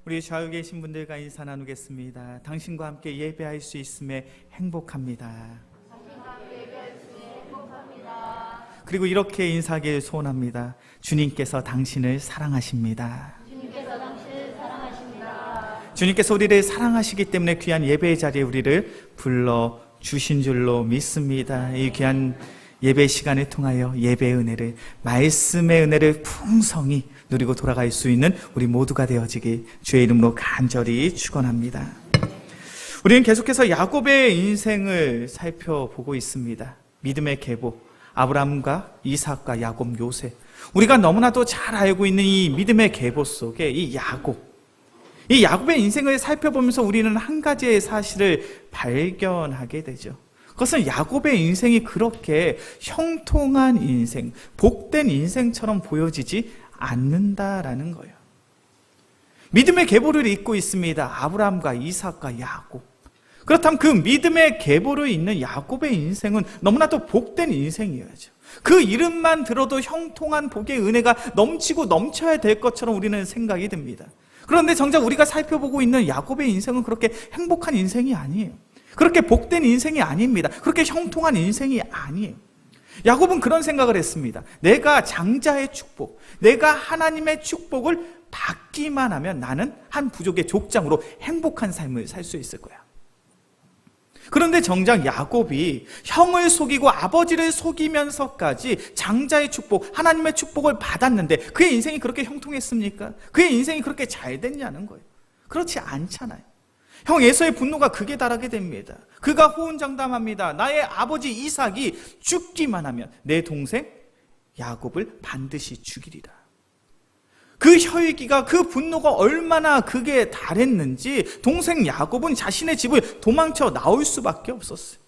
우리 좌우 계신 분들과 인사 나누겠습니다. 당신과 함께 예배할 수 있음에 행복합니다. 그리고 이렇게 인사하길 소원합니다. 주님께서 당신을 사랑하십니다. 주님께서 우리를 사랑하시기 때문에 귀한 예배의 자리에 우리를 불러주신 줄로 믿습니다. 이 귀한 예배 시간을 통하여 예배의 은혜를, 말씀의 은혜를 풍성히 누리고 돌아갈 수 있는 우리 모두가 되어지길 주의 이름으로 간절히 축원합니다. 우리는 계속해서 야곱의 인생을 살펴보고 있습니다. 믿음의 계보, 아브라함과 이삭과 야곱, 요셉. 우리가 너무나도 잘 알고 있는 이 믿음의 계보 속에 이 야곱의 인생을 살펴보면서 우리는 한 가지의 사실을 발견하게 되죠. 그것은 야곱의 인생이 그렇게 형통한 인생, 복된 인생처럼 보여지지 않는다라는 거예요. 믿음의 계보를 잇고 있습니다. 아브라함과 이삭과 야곱. 그렇다면 그 믿음의 계보를 잇는 야곱의 인생은 너무나도 복된 인생이어야죠. 그 이름만 들어도 형통한 복의 은혜가 넘치고 넘쳐야 될 것처럼 우리는 생각이 듭니다. 그런데 정작 우리가 살펴보고 있는 야곱의 인생은 그렇게 행복한 인생이 아니에요. 그렇게 복된 인생이 아닙니다. 그렇게 형통한 인생이 아니에요. 야곱은 그런 생각을 했습니다. 내가 장자의 축복, 내가 하나님의 축복을 받기만 하면 나는 한 부족의 족장으로 행복한 삶을 살 수 있을 거야. 그런데 정작 야곱이 형을 속이고 아버지를 속이면서까지 장자의 축복, 하나님의 축복을 받았는데 그의 인생이 그렇게 형통했습니까? 그의 인생이 그렇게 잘 됐냐는 거예요. 그렇지 않잖아요. 형 에서의 분노가 극에 달하게 됩니다. 그가 호언장담합니다. 나의 아버지 이삭이 죽기만 하면 내 동생 야곱을 반드시 죽이리라. 그 혈기가, 그 분노가 얼마나 극에 달했는지 동생 야곱은 자신의 집을 도망쳐 나올 수밖에 없었어요.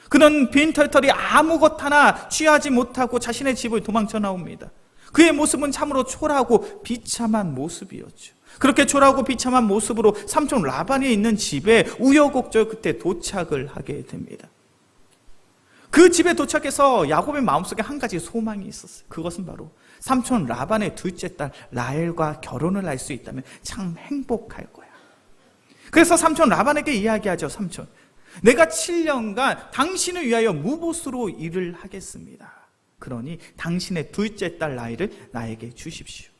그는 빈털털이 아무것 하나 취하지 못하고 자신의 집을 도망쳐 나옵니다. 그의 모습은 참으로 초라하고 비참한 모습이었죠. 그렇게 초라하고 비참한 모습으로 삼촌 라반이 있는 집에 우여곡절 끝에 도착을 하게 됩니다. 그 집에 도착해서 야곱의 마음속에 한 가지 소망이 있었어요. 그것은 바로 삼촌 라반의 둘째 딸 라헬과 결혼을 할 수 있다면 참 행복할 거야. 그래서 삼촌 라반에게 이야기하죠. 삼촌, 내가 7년간 당신을 위하여 무보수로 일을 하겠습니다. 그러니 당신의 둘째 딸 라헬을 나에게 주십시오.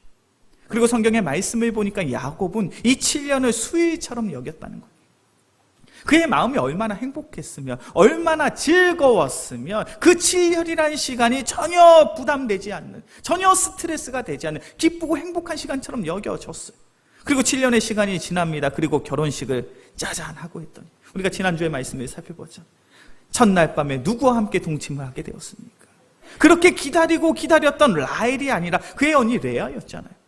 그리고 성경의 말씀을 보니까 야곱은 이 7년을 수일처럼 여겼다는 거예요. 그의 마음이 얼마나 행복했으면, 얼마나 즐거웠으면 그 7년이라는 시간이 전혀 부담되지 않는, 전혀 스트레스가 되지 않는 기쁘고 행복한 시간처럼 여겨졌어요. 그리고 7년의 시간이 지납니다. 그리고 결혼식을 짜잔 하고 있더니 우리가 지난주에 말씀을 살펴보죠. 첫날 밤에 누구와 함께 동침을 하게 되었습니까? 그렇게 기다리고 기다렸던 라헬이 아니라 그의 언니 레아였잖아요.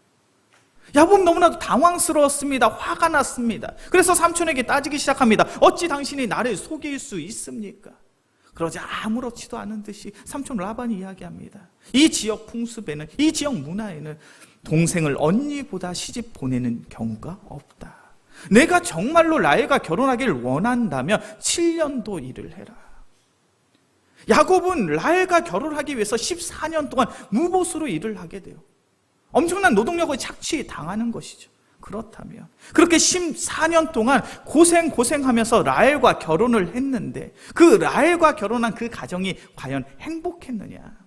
야곱은 너무나도 당황스러웠습니다. 화가 났습니다. 그래서 삼촌에게 따지기 시작합니다. 어찌 당신이 나를 속일 수 있습니까? 그러자 아무렇지도 않은 듯이 삼촌 라반이 이야기합니다. 이 지역 풍습에는, 이 지역 문화에는 동생을 언니보다 시집 보내는 경우가 없다. 내가 정말로 라헬과 결혼하기를 원한다면 7년도 일을 해라. 야곱은 라헬과 결혼하기 위해서 14년 동안 무보수로 일을 하게 돼요. 엄청난 노동력을 착취당하는 것이죠. 그렇다면 그렇게 14년 동안 고생하면서 라헬과 결혼을 했는데 그 라헬과 결혼한 그 가정이 과연 행복했느냐?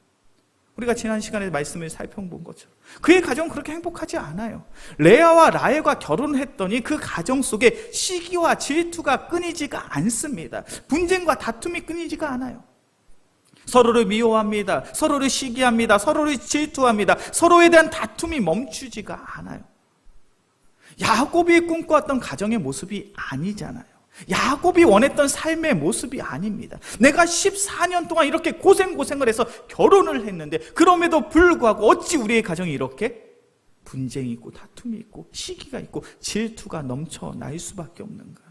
우리가 지난 시간에 말씀을 살펴본 것처럼 그의 가정은 그렇게 행복하지 않아요. 레아와 라헬과 결혼을 했더니 그 가정 속에 시기와 질투가 끊이지가 않습니다. 분쟁과 다툼이 끊이지가 않아요. 서로를 미워합니다. 서로를 시기합니다. 서로를 질투합니다. 서로에 대한 다툼이 멈추지가 않아요. 야곱이 꿈꿔왔던 가정의 모습이 아니잖아요. 야곱이 원했던 삶의 모습이 아닙니다. 내가 14년 동안 이렇게 고생을 해서 결혼을 했는데 그럼에도 불구하고 어찌 우리의 가정이 이렇게 분쟁이 있고 다툼이 있고 시기가 있고 질투가 넘쳐날 수밖에 없는가?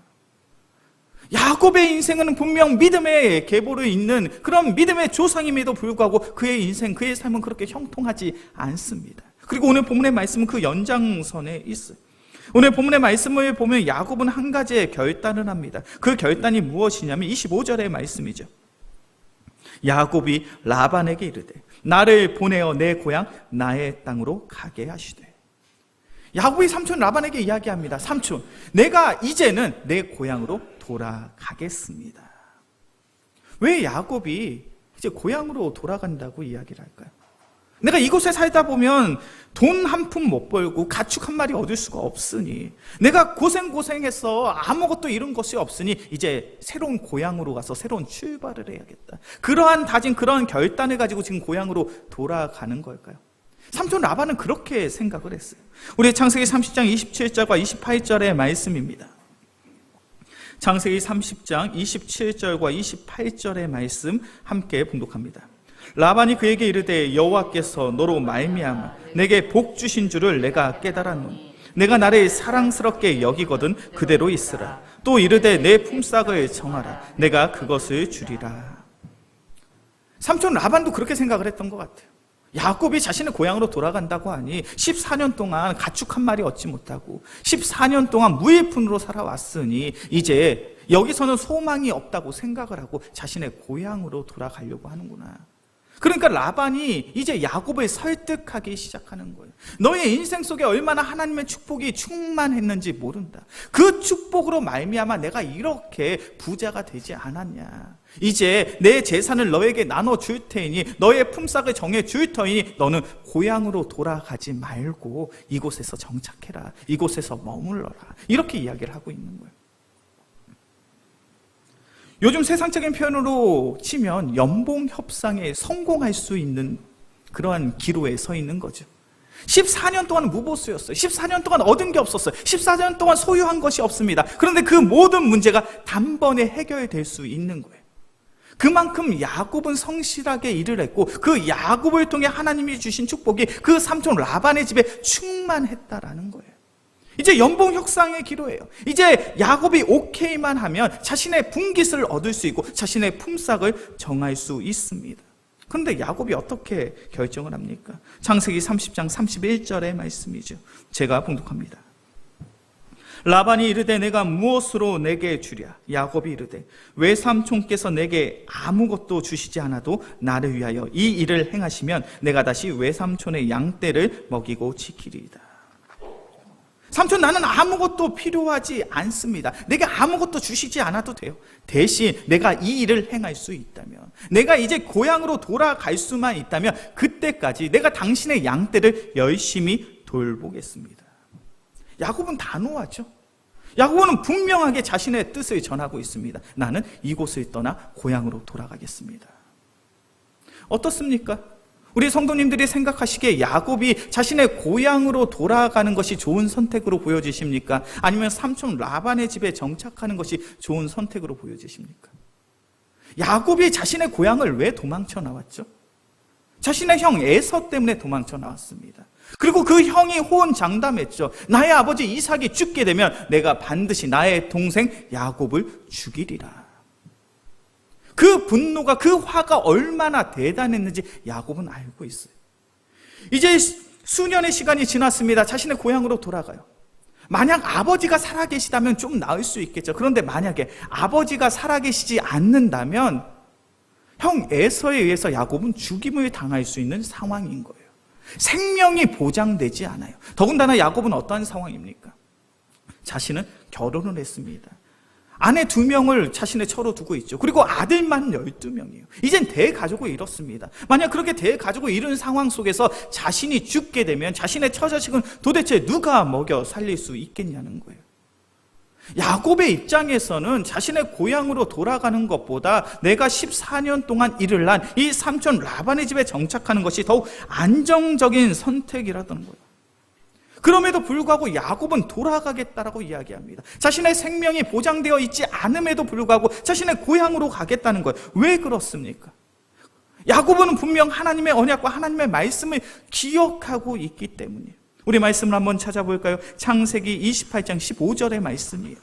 야곱의 인생은 분명 믿음의 계보를 잇는 그런 믿음의 조상임에도 불구하고 그의 인생, 그의 삶은 그렇게 형통하지 않습니다. 그리고 오늘 본문의 말씀은 그 연장선에 있어요. 오늘 본문의 말씀을 보면 야곱은 한 가지의 결단을 합니다. 그 결단이 무엇이냐면 25절의 말씀이죠. 야곱이 라반에게 이르되 나를 보내어 내 고향 나의 땅으로 가게 하시되. 야곱이 삼촌 라반에게 이야기합니다. 삼촌, 내가 이제는 내 고향으로 돌아가겠습니다. 왜 야곱이 이제 고향으로 돌아간다고 이야기를 할까요? 내가 이곳에 살다 보면 돈 한 푼 못 벌고 가축 한 마리 얻을 수가 없으니, 내가 고생해서 아무것도 이룬 것이 없으니 이제 새로운 고향으로 가서 새로운 출발을 해야겠다. 그러한 다짐, 그러한 결단을 가지고 지금 고향으로 돌아가는 걸까요? 삼촌 라반은 그렇게 생각을 했어요. 우리 창세기 30장 27절과 28절의 말씀입니다. 창세기 30장 27절과 28절의 말씀 함께 봉독합니다. 라반이 그에게 이르되 여호와께서 너로 말미암아 내게 복 주신 줄을 내가 깨달았노니 내가 나를 사랑스럽게 여기거든 그대로 있으라. 또 이르되 내 품삯을 정하라. 내가 그것을 주리라. 삼촌 라반도 그렇게 생각을 했던 것 같아요. 야곱이 자신의 고향으로 돌아간다고 하니 14년 동안 가축 한 마리 얻지 못하고 14년 동안 무일푼으로 살아왔으니 이제 여기서는 소망이 없다고 생각을 하고 자신의 고향으로 돌아가려고 하는구나. 그러니까 라반이 이제 야곱을 설득하기 시작하는 거예요. 너의 인생 속에 얼마나 하나님의 축복이 충만했는지 모른다. 그 축복으로 말미암아 내가 이렇게 부자가 되지 않았냐. 이제 내 재산을 너에게 나눠줄 테니 너의 품삯을 정해줄 터이니 너는 고향으로 돌아가지 말고 이곳에서 정착해라. 이곳에서 머물러라. 이렇게 이야기를 하고 있는 거예요. 요즘 세상적인 표현으로 치면 연봉 협상에 성공할 수 있는 그러한 기로에 서 있는 거죠. 14년 동안 무보수였어요. 14년 동안 얻은 게 없었어요. 14년 동안 소유한 것이 없습니다. 그런데 그 모든 문제가 단번에 해결될 수 있는 거예요. 그만큼 야곱은 성실하게 일을 했고 그 야곱을 통해 하나님이 주신 축복이 그 삼촌 라반의 집에 충만했다라는 거예요. 이제 연봉 협상의 기로예요. 이제 야곱이 오케이만 하면 자신의 분깃을 얻을 수 있고 자신의 품삯을 정할 수 있습니다. 그런데 야곱이 어떻게 결정을 합니까? 창세기 30장 31절의 말씀이죠. 제가 봉독합니다. 라반이 이르되 내가 무엇으로 내게 주랴? 야곱이 이르되 외삼촌께서 내게 아무것도 주시지 않아도 나를 위하여 이 일을 행하시면 내가 다시 외삼촌의 양떼를 먹이고 지키리이다. 삼촌, 나는 아무것도 필요하지 않습니다. 내게 아무것도 주시지 않아도 돼요. 대신 내가 이 일을 행할 수 있다면, 내가 이제 고향으로 돌아갈 수만 있다면 그때까지 내가 당신의 양떼를 열심히 돌보겠습니다. 야곱은 단호하죠. 야곱은 분명하게 자신의 뜻을 전하고 있습니다. 나는 이곳을 떠나 고향으로 돌아가겠습니다. 어떻습니까? 우리 성도님들이 생각하시기에 야곱이 자신의 고향으로 돌아가는 것이 좋은 선택으로 보여지십니까? 아니면 삼촌 라반의 집에 정착하는 것이 좋은 선택으로 보여지십니까? 야곱이 자신의 고향을 왜 도망쳐 나왔죠? 자신의 형 에서 때문에 도망쳐 나왔습니다. 그리고 그 형이 호언장담했죠. 나의 아버지 이삭이 죽게 되면 내가 반드시 나의 동생 야곱을 죽이리라. 그 분노가, 그 화가 얼마나 대단했는지 야곱은 알고 있어요. 이제 수년의 시간이 지났습니다. 자신의 고향으로 돌아가요. 만약 아버지가 살아계시다면 좀 나을 수 있겠죠. 그런데 만약에 아버지가 살아계시지 않는다면 형 에서에 의해서 야곱은 죽임을 당할 수 있는 상황인 거예요. 생명이 보장되지 않아요. 더군다나 야곱은 어떠한 상황입니까? 자신은 결혼을 했습니다. 아내 2명을 자신의 처로 두고 있죠. 그리고 아들만 12명이에요. 이젠 대가족을 잃었습니다. 만약 그렇게 대가족을 잃은 상황 속에서 자신이 죽게 되면 자신의 처자식은 도대체 누가 먹여 살릴 수 있겠냐는 거예요. 야곱의 입장에서는 자신의 고향으로 돌아가는 것보다 내가 14년 동안 일을 한 이 삼촌 라반의 집에 정착하는 것이 더욱 안정적인 선택이라던 거예요. 그럼에도 불구하고 야곱은 돌아가겠다라고 이야기합니다. 자신의 생명이 보장되어 있지 않음에도 불구하고 자신의 고향으로 가겠다는 거예요. 왜 그렇습니까? 야곱은 분명 하나님의 언약과 하나님의 말씀을 기억하고 있기 때문이에요. 우리 말씀을 한번 찾아볼까요? 창세기 28장 15절의 말씀이에요.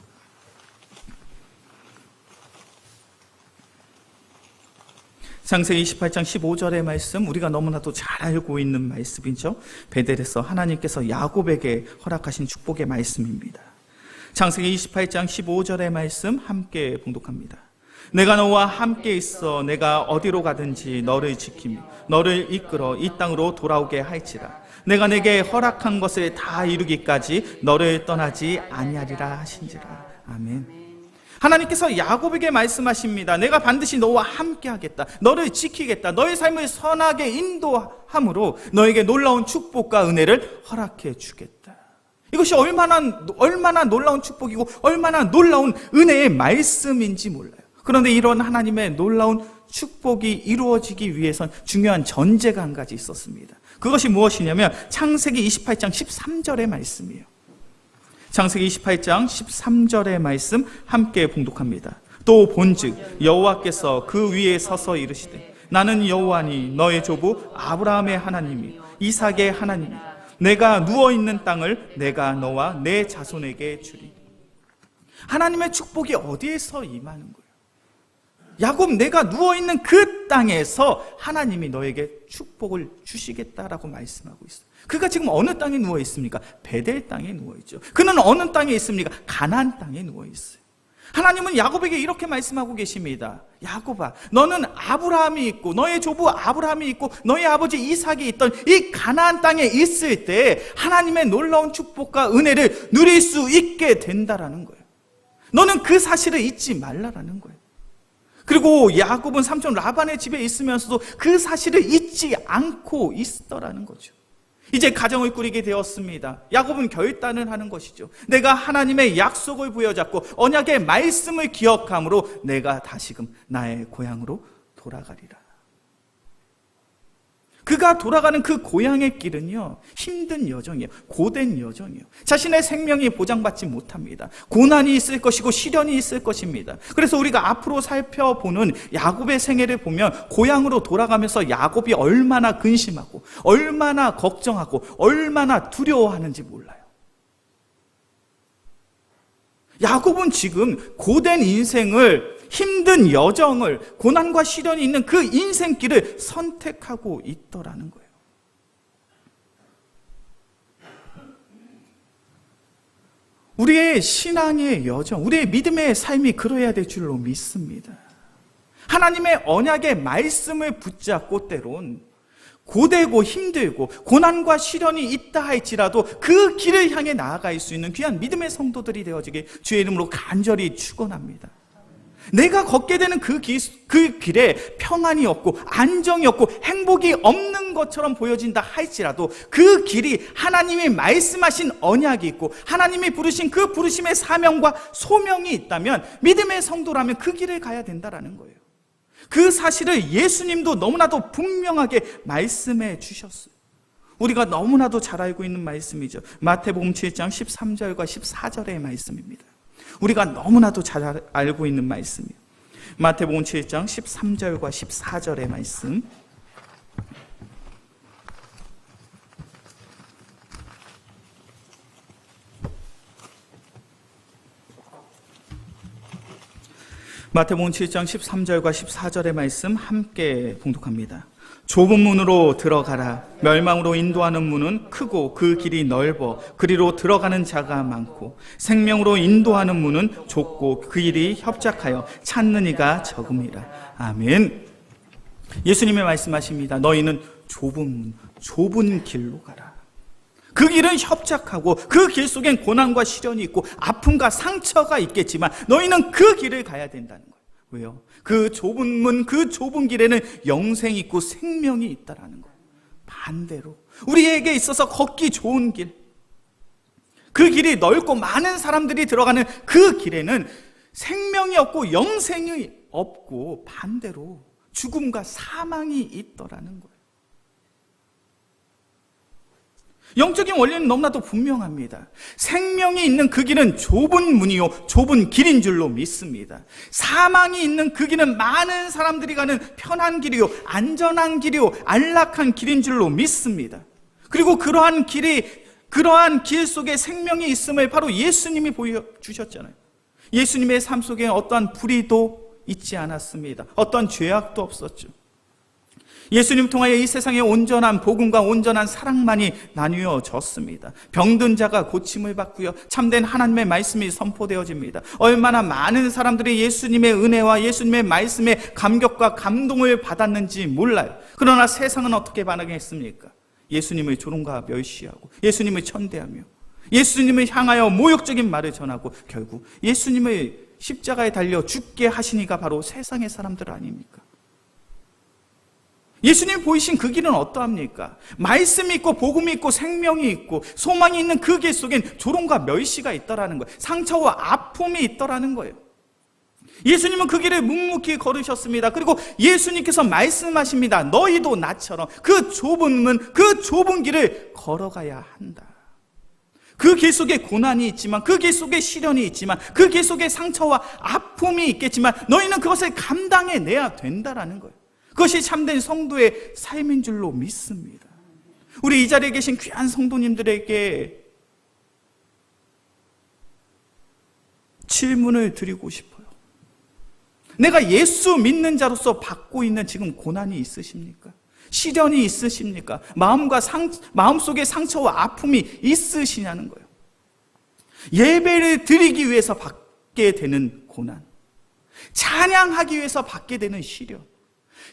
창세기 28장 15절의 말씀, 우리가 너무나도 잘 알고 있는 말씀이죠. 베델에서 하나님께서 야곱에게 허락하신 축복의 말씀입니다. 창세기 28장 15절의 말씀 함께 봉독합니다. 내가 너와 함께 있어 내가 어디로 가든지 너를 지키며 너를 이끌어 이 땅으로 돌아오게 할지라. 내가 내게 허락한 것을 다 이루기까지 너를 떠나지 아니하리라 하신지라. 아멘. 하나님께서 야곱에게 말씀하십니다. 내가 반드시 너와 함께 하겠다. 너를 지키겠다. 너의 삶을 선하게 인도함으로 너에게 놀라운 축복과 은혜를 허락해 주겠다. 이것이 얼마나 놀라운 축복이고 얼마나 놀라운 은혜의 말씀인지 몰라요. 그런데 이런 하나님의 놀라운 축복이 이루어지기 위해선 중요한 전제가 한 가지 있었습니다. 그것이 무엇이냐면 창세기 28장 13절의 말씀이에요. 창세기 28장 13절의 말씀 함께 봉독합니다. 또 본즉 여호와께서 그 위에 서서 이르시되 나는 여호와니 너의 조부 아브라함의 하나님이 이삭의 하나님이 내가 누워있는 땅을 내가 너와 내 자손에게 주리. 하나님의 축복이 어디에서 임하는 거예요? 야곱, 내가 누워있는 그 땅에서 하나님이 너에게 축복을 주시겠다라고 말씀하고 있어요. 그가 지금 어느 땅에 누워 있습니까? 베델 땅에 누워 있죠. 그는 어느 땅에 있습니까? 가나안 땅에 누워 있어요. 하나님은 야곱에게 이렇게 말씀하고 계십니다. 야곱아, 너는 아브라함이 있고 너의 조부 아브라함이 있고 너의 아버지 이삭이 있던 이 가나안 땅에 있을 때 하나님의 놀라운 축복과 은혜를 누릴 수 있게 된다라는 거예요. 너는 그 사실을 잊지 말라라는 거예요. 그리고 야곱은 삼촌 라반의 집에 있으면서도 그 사실을 잊지 않고 있더라는 거죠. 이제 가정을 꾸리게 되었습니다. 야곱은 결단을 하는 것이죠. 내가 하나님의 약속을 부여잡고 언약의 말씀을 기억함으로 내가 다시금 나의 고향으로 돌아가리라. 그가 돌아가는 그 고향의 길은요, 힘든 여정이에요. 고된 여정이에요. 자신의 생명이 보장받지 못합니다. 고난이 있을 것이고 시련이 있을 것입니다. 그래서 우리가 앞으로 살펴보는 야곱의 생애를 보면 고향으로 돌아가면서 야곱이 얼마나 근심하고 얼마나 걱정하고 얼마나 두려워하는지 몰라요. 야곱은 지금 고된 인생을, 힘든 여정을, 고난과 시련이 있는 그 인생길을 선택하고 있더라는 거예요. 우리의 신앙의 여정, 우리의 믿음의 삶이 그러해야 될 줄로 믿습니다. 하나님의 언약의 말씀을 붙잡고 때론 고되고 힘들고 고난과 시련이 있다 할지라도 그 길을 향해 나아갈 수 있는 귀한 믿음의 성도들이 되어지길 주의 이름으로 간절히 축원합니다. 내가 걷게 되는 그 길에 평안이 없고 안정이 없고 행복이 없는 것처럼 보여진다 할지라도 그 길이 하나님이 말씀하신 언약이 있고 하나님이 부르신 그 부르심의 사명과 소명이 있다면 믿음의 성도라면 그 길을 가야 된다라는 거예요. 그 사실을 예수님도 너무나도 분명하게 말씀해 주셨어요. 우리가 너무나도 잘 알고 있는 말씀이죠. 마태복음 7장 13절과 14절의 말씀입니다. 우리가 너무나도 잘 알고 있는 말씀이에요. 마태복음 7장 13절과 14절의 말씀. 마태복음 7장 13절과 14절의 말씀 함께 봉독합니다. 좁은 문으로 들어가라. 멸망으로 인도하는 문은 크고 그 길이 넓어 그리로 들어가는 자가 많고 생명으로 인도하는 문은 좁고 그 길이 협착하여 찾는 이가 적음이라. 아멘. 예수님의 말씀하십니다. 너희는 좁은 길로 가라. 그 길은 협착하고 그 길 속엔 고난과 시련이 있고 아픔과 상처가 있겠지만 너희는 그 길을 가야 된다는 거예요. 왜요? 그 좁은 문, 그 좁은 길에는 영생이 있고 생명이 있다라는 거예요. 반대로 우리에게 있어서 걷기 좋은 길, 그 길이 넓고 많은 사람들이 들어가는 그 길에는 생명이 없고 영생이 없고 반대로 죽음과 사망이 있더라는 거예요. 영적인 원리는 너무나도 분명합니다. 생명이 있는 그 길은 좁은 문이요 좁은 길인 줄로 믿습니다. 사망이 있는 그 길은 많은 사람들이 가는 편한 길이요 안전한 길이요 안락한 길인 줄로 믿습니다. 그리고 그러한 길 속에 생명이 있음을 바로 예수님이 보여주셨잖아요. 예수님의 삶 속에 어떠한 불의도 있지 않았습니다. 어떠한 죄악도 없었죠. 예수님 통하여 이 세상에 온전한 복음과 온전한 사랑만이 나뉘어졌습니다. 병든 자가 고침을 받고요, 참된 하나님의 말씀이 선포되어집니다. 얼마나 많은 사람들이 예수님의 은혜와 예수님의 말씀에 감격과 감동을 받았는지 몰라요. 그러나 세상은 어떻게 반응했습니까? 예수님을 조롱과 멸시하고 예수님을 천대하며 예수님을 향하여 모욕적인 말을 전하고 결국 예수님을 십자가에 달려 죽게 하신 이가 바로 세상의 사람들 아닙니까? 예수님 보이신 그 길은 어떠합니까? 말씀이 있고 복음이 있고 생명이 있고 소망이 있는 그 길 속엔 조롱과 멸시가 있더라는 거예요. 상처와 아픔이 있더라는 거예요. 예수님은 그 길을 묵묵히 걸으셨습니다. 그리고 예수님께서 말씀하십니다. 너희도 나처럼 그 좁은 길을 걸어가야 한다. 그 길 속에 고난이 있지만, 그 길 속에 시련이 있지만, 그 길 속에 상처와 아픔이 있겠지만 너희는 그것을 감당해내야 된다라는 거예요. 그것이 참된 성도의 삶인 줄로 믿습니다. 우리 이 자리에 계신 귀한 성도님들에게 질문을 드리고 싶어요. 내가 예수 믿는 자로서 받고 있는 지금 고난이 있으십니까? 시련이 있으십니까? 마음속에 상처와 아픔이 있으시냐는 거예요. 예배를 드리기 위해서 받게 되는 고난, 찬양하기 위해서 받게 되는 시련,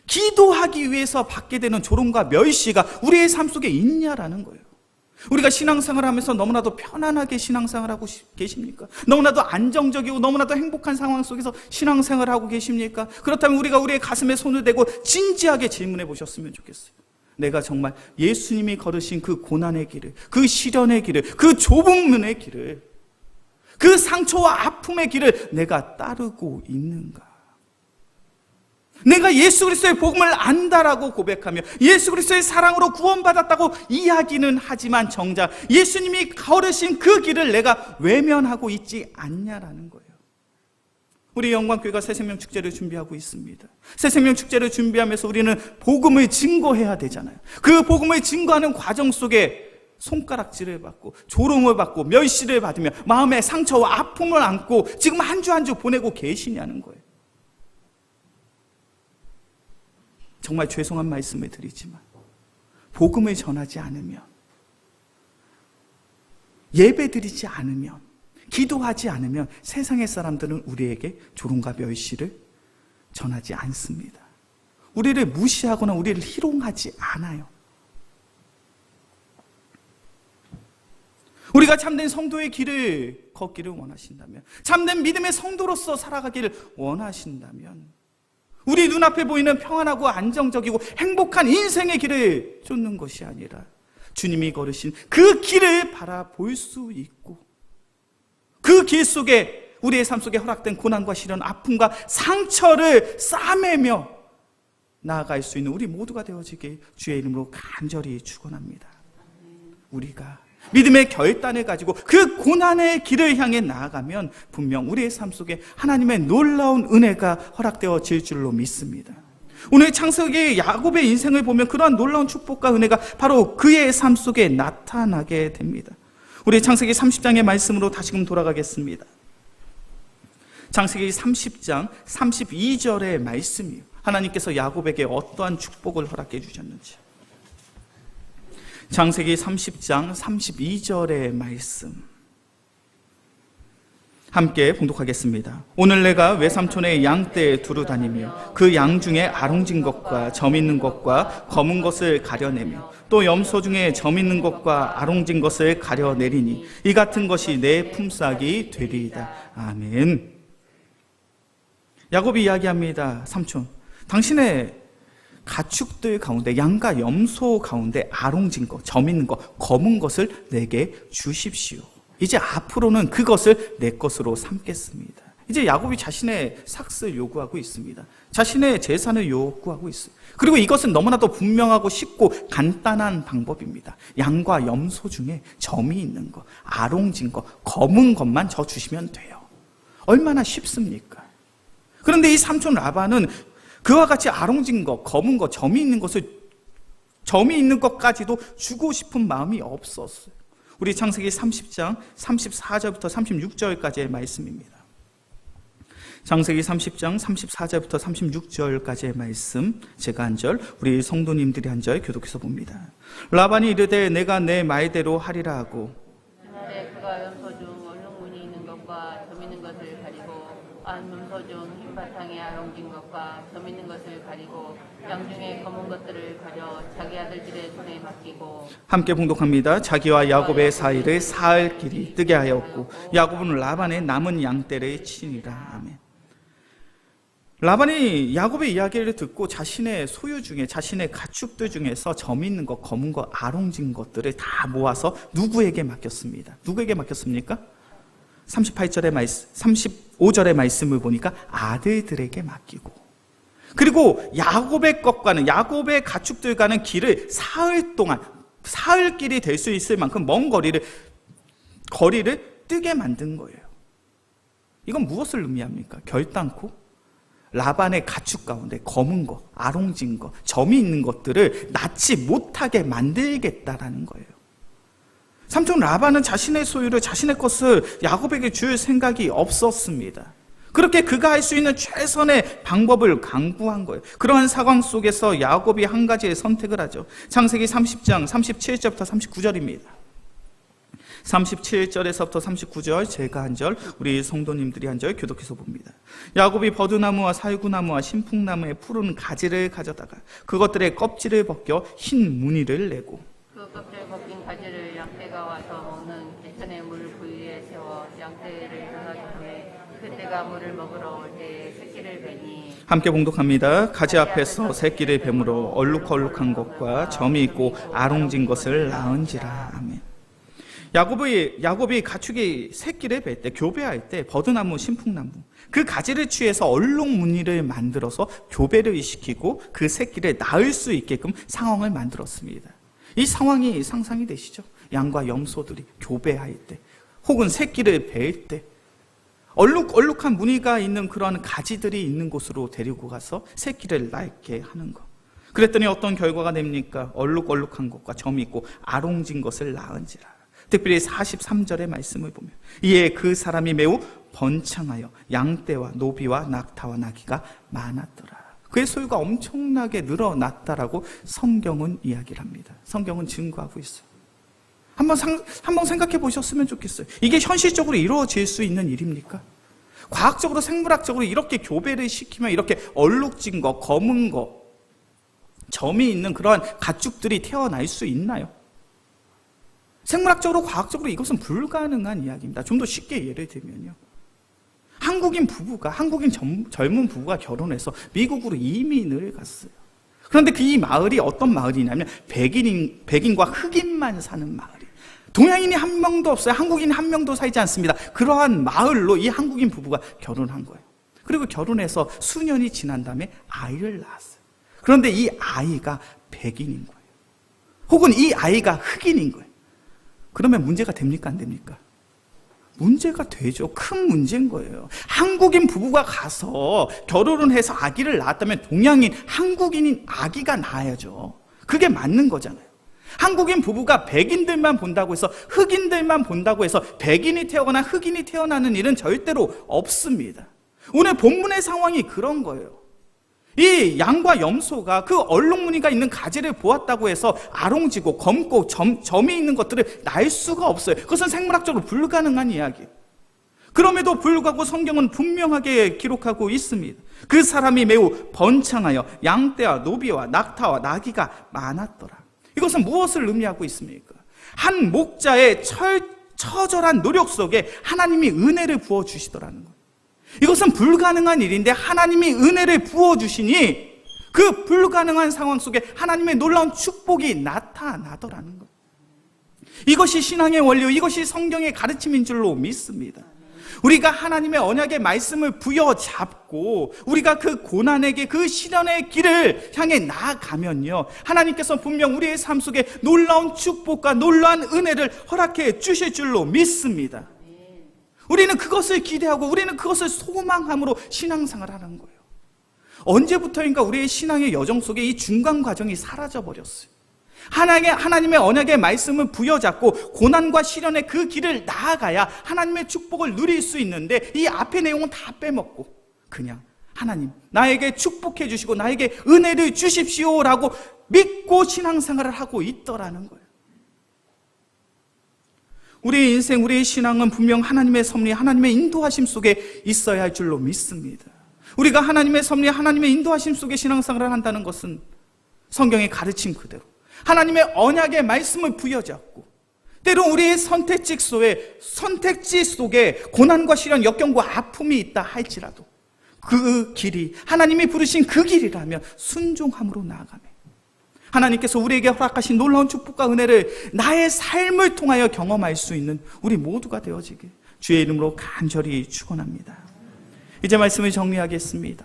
기도하기 위해서 받게 되는 조롱과 멸시가 우리의 삶 속에 있냐라는 거예요. 우리가 신앙생활을 하면서 너무나도 편안하게 신앙생활을 하고 계십니까? 너무나도 안정적이고 너무나도 행복한 상황 속에서 신앙생활을 하고 계십니까? 그렇다면 우리가 우리의 가슴에 손을 대고 진지하게 질문해 보셨으면 좋겠어요. 내가 정말 예수님이 걸으신 그 고난의 길을, 그 시련의 길을, 그 좁은 문의 길을, 그 상처와 아픔의 길을 내가 따르고 있는가? 내가 예수 그리스도의 복음을 안다라고 고백하며 예수 그리스도의 사랑으로 구원받았다고 이야기는 하지만 정작 예수님이 걸으신 그 길을 내가 외면하고 있지 않냐라는 거예요. 우리 영광교회가 새생명 축제를 준비하고 있습니다. 새생명 축제를 준비하면서 우리는 복음을 증거해야 되잖아요. 그 복음을 증거하는 과정 속에 손가락질을 받고 조롱을 받고 멸시를 받으며 마음의 상처와 아픔을 안고 지금 한 주 한 주 보내고 계시냐는 거예요. 정말 죄송한 말씀을 드리지만 복음을 전하지 않으면, 예배드리지 않으면, 기도하지 않으면 세상의 사람들은 우리에게 조롱과 멸시를 전하지 않습니다. 우리를 무시하거나 우리를 희롱하지 않아요. 우리가 참된 성도의 길을 걷기를 원하신다면, 참된 믿음의 성도로서 살아가기를 원하신다면 우리 눈앞에 보이는 평안하고 안정적이고 행복한 인생의 길을 쫓는 것이 아니라 주님이 걸으신 그 길을 바라볼 수 있고 그 길 속에 우리의 삶 속에 허락된 고난과 시련, 아픔과 상처를 싸매며 나아갈 수 있는 우리 모두가 되어지길 주의 이름으로 간절히 축원합니다. 우리가 믿음의 결단을 가지고 그 고난의 길을 향해 나아가면 분명 우리의 삶 속에 하나님의 놀라운 은혜가 허락되어질 줄로 믿습니다. 오늘 창세기 야곱의 인생을 보면 그러한 놀라운 축복과 은혜가 바로 그의 삶 속에 나타나게 됩니다. 우리 창세기 30장의 말씀으로 다시금 돌아가겠습니다. 창세기 30장 32절의 말씀이에요. 하나님께서 야곱에게 어떠한 축복을 허락해 주셨는지. 창세기 30장 32절의 말씀 함께 봉독하겠습니다. 오늘 내가 외삼촌의 양떼에 두루 다니며 그 양 중에 아롱진 것과 점 있는 것과 검은 것을 가려내며 또 염소 중에 점 있는 것과 아롱진 것을 가려내리니 이 같은 것이 내 품삯이 되리이다. 아멘. 야곱이 이야기합니다. 삼촌, 당신의 가축들 가운데, 양과 염소 가운데 아롱진 것, 점 있는 것, 검은 것을 내게 주십시오. 이제 앞으로는 그것을 내 것으로 삼겠습니다. 이제 야곱이 자신의 삭스를 요구하고 있습니다. 자신의 재산을 요구하고 있어요. 그리고 이것은 너무나도 분명하고 쉽고 간단한 방법입니다. 양과 염소 중에 점이 있는 것, 아롱진 것, 검은 것만 저 주시면 돼요. 얼마나 쉽습니까? 그런데 이 삼촌 라반은 그와 같이 아롱진 것, 검은 것, 점이 있는 것까지도 주고 싶은 마음이 없었어요. 우리 창세기 30장 34절부터 36절까지의 말씀입니다. 창세기 30장 34절부터 36절까지의 말씀, 제가 한 절, 우리 성도님들이 한 절 교독해서 봅니다. 라반이 이르되 내가 내 말대로 하리라 하고 그가 염소 중 얼룩무늬 있는 것과 점 있는 것을 가리고 안문서 중 흰 바탕에 아롱진 것과 점 있는 것을 가리고 양 중에 검은 것들을 가려 자기 아들들의 손에 맡기고. 함께 봉독합니다. 자기와 야곱의 사이를 사흘 길이 뜨게 하였고 야곱은 라반의 남은 양떼를 치니라. 아멘. 라반이 야곱의 이야기를 듣고 자신의 소유 중에, 자신의 가축들 중에서 점 있는 것, 검은 것, 아롱진 것들을 다 모아서 누구에게 맡겼습니다. 누구에게 맡겼습니까? 38절의 말씀, 35절의 말씀을 보니까 아들들에게 맡기고, 그리고 야곱의 것과는, 야곱의 가축들과는 길을 사흘 동안, 사흘 길이 될 수 있을 만큼 먼 거리를 뜨게 만든 거예요. 이건 무엇을 의미합니까? 결단코 라반의 가축 가운데 검은 거, 아롱진 거, 점이 있는 것들을 낳지 못하게 만들겠다라는 거예요. 삼촌 라반은 자신의 소유를, 자신의 것을 야곱에게 줄 생각이 없었습니다. 그렇게 그가 할 수 있는 최선의 방법을 강구한 거예요. 그러한 상황 속에서 야곱이 한 가지의 선택을 하죠. 창세기 30장 37절부터 39절입니다. 37절에서부터 39절, 제가 한 절, 우리 성도님들이 한 절 교독해서 봅니다. 야곱이 버드나무와 살구나무와 신풍나무의 푸른 가지를 가져다가 그것들의 껍질을 벗겨 흰 무늬를 내고, 그 껍질 벗긴 가지를 양떼가 와서 먹는 개천의 물 부위에 세워 양떼를 떠나주매 그때가 물을 먹으러 올 때에 새끼를 베니. 함께 봉독합니다. 가지 앞에서 새끼를 뱀으로 얼룩얼룩한 것과 점이 있고 아롱진 것을 낳은지라. 아멘. 야곱이 가축이 새끼를 뵐 때, 교배할 때 버드나무, 신풍나무 그 가지를 취해서 얼룩 무늬를 만들어서 교배를 시키고 그 새끼를 낳을 수 있게끔 상황을 만들었습니다. 이 상황이 상상이 되시죠? 양과 염소들이 교배할 때 혹은 새끼를 뵐 때 얼룩얼룩한 무늬가 있는 그런 가지들이 있는 곳으로 데리고 가서 새끼를 낳게 하는 것. 그랬더니 어떤 결과가 됩니까? 얼룩얼룩한 것과 점이 있고 아롱진 것을 낳은지라. 특별히 43절의 말씀을 보면 이에 그 사람이 매우 번창하여 양떼와 노비와 낙타와 나귀가 많았더라. 그의 소유가 엄청나게 늘어났다라고 성경은 이야기를 합니다. 성경은 증거하고 있어요. 한번 생각해 보셨으면 좋겠어요. 이게 현실적으로 이루어질 수 있는 일입니까? 과학적으로, 생물학적으로 이렇게 교배를 시키면 이렇게 얼룩진 거, 검은 거, 점이 있는 그러한 가축들이 태어날 수 있나요? 생물학적으로, 과학적으로 이것은 불가능한 이야기입니다. 좀 더 쉽게 예를 들면요. 한국인 젊은 부부가 결혼해서 미국으로 이민을 갔어요. 그런데 그 이 마을이 어떤 마을이냐면 백인과 흑인만 사는 마을이에요. 동양인이 한 명도 없어요. 한국인 한 명도 살지 않습니다. 그러한 마을로 이 한국인 부부가 결혼한 거예요. 그리고 결혼해서 수년이 지난 다음에 아이를 낳았어요. 그런데 이 아이가 백인인 거예요. 혹은 이 아이가 흑인인 거예요. 그러면 문제가 됩니까? 안 됩니까? 문제가 되죠. 큰 문제인 거예요. 한국인 부부가 가서 결혼을 해서 아기를 낳았다면 동양인, 한국인인 아기가 낳아야죠. 그게 맞는 거잖아요. 한국인 부부가 백인들만 본다고 해서, 흑인들만 본다고 해서 백인이 태어나 흑인이 태어나는 일은 절대로 없습니다. 오늘 본문의 상황이 그런 거예요. 이 양과 염소가 그 얼룩무늬가 있는 가지를 보았다고 해서 아롱지고 검고 점이 있는 것들을 낳을 수가 없어요. 그것은 생물학적으로 불가능한 이야기예요. 그럼에도 불구하고 성경은 분명하게 기록하고 있습니다. 그 사람이 매우 번창하여 양떼와 노비와 낙타와 나귀가 많았더라. 이것은 무엇을 의미하고 있습니까? 한 목자의 처절한 노력 속에 하나님이 은혜를 부어주시더라는 거예요. 이것은 불가능한 일인데 하나님이 은혜를 부어주시니 그 불가능한 상황 속에 하나님의 놀라운 축복이 나타나더라는 거예요. 이것이 신앙의 원리, 이것이 성경의 가르침인 줄로 믿습니다. 우리가 하나님의 언약의 말씀을 부여잡고 우리가 그 고난에게, 그 시련의 길을 향해 나아가면요, 하나님께서 분명 우리의 삶 속에 놀라운 축복과 놀라운 은혜를 허락해 주실 줄로 믿습니다. 우리는 그것을 기대하고 우리는 그것을 소망함으로 신앙생활을 하는 거예요. 언제부터인가 우리의 신앙의 여정 속에 이 중간 과정이 사라져버렸어요. 하나님의 언약의 말씀을 부여잡고 고난과 시련의 그 길을 나아가야 하나님의 축복을 누릴 수 있는데 이 앞의 내용은 다 빼먹고 그냥 하나님 나에게 축복해 주시고 나에게 은혜를 주십시오라고 믿고 신앙생활을 하고 있더라는 거예요. 우리의 인생, 우리의 신앙은 분명 하나님의 섭리, 하나님의 인도하심 속에 있어야 할 줄로 믿습니다. 우리가 하나님의 섭리, 하나님의 인도하심 속에 신앙생활을 한다는 것은 성경의 가르침 그대로 하나님의 언약의 말씀을 부여잡고, 때로 우리의 선택지 속에 고난과 시련, 역경과 아픔이 있다 할지라도 그 길이 하나님이 부르신 그 길이라면 순종함으로 나아가며 하나님께서 우리에게 허락하신 놀라운 축복과 은혜를 나의 삶을 통하여 경험할 수 있는 우리 모두가 되어지길 주의 이름으로 간절히 축원합니다. 이제 말씀을 정리하겠습니다.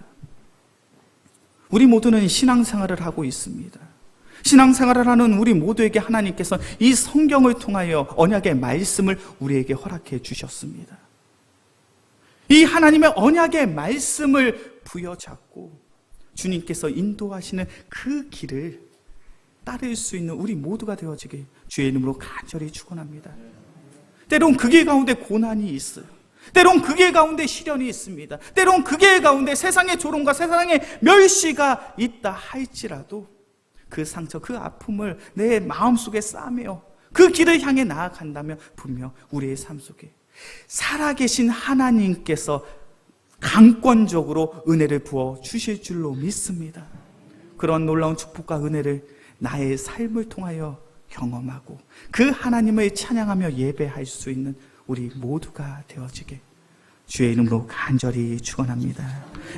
우리 모두는 신앙생활을 하고 있습니다. 신앙생활을 하는 우리 모두에게 하나님께서 이 성경을 통하여 언약의 말씀을 우리에게 허락해 주셨습니다. 이 하나님의 언약의 말씀을 부여잡고 주님께서 인도하시는 그 길을 따를 수 있는 우리 모두가 되어지길 주의 이름으로 간절히 축원합니다. 때론 그 길 가운데 고난이 있어요. 때론 그 길 가운데 시련이 있습니다. 때론 그 길 가운데 세상의 조롱과 세상의 멸시가 있다 할지라도 그 상처, 그 아픔을 내 마음속에 싸매어 그 길을 향해 나아간다면 분명 우리의 삶 속에 살아계신 하나님께서 강권적으로 은혜를 부어 주실 줄로 믿습니다. 그런 놀라운 축복과 은혜를 나의 삶을 통하여 경험하고 그 하나님을 찬양하며 예배할 수 있는 우리 모두가 되어지게 주의 이름으로 간절히 축원합니다.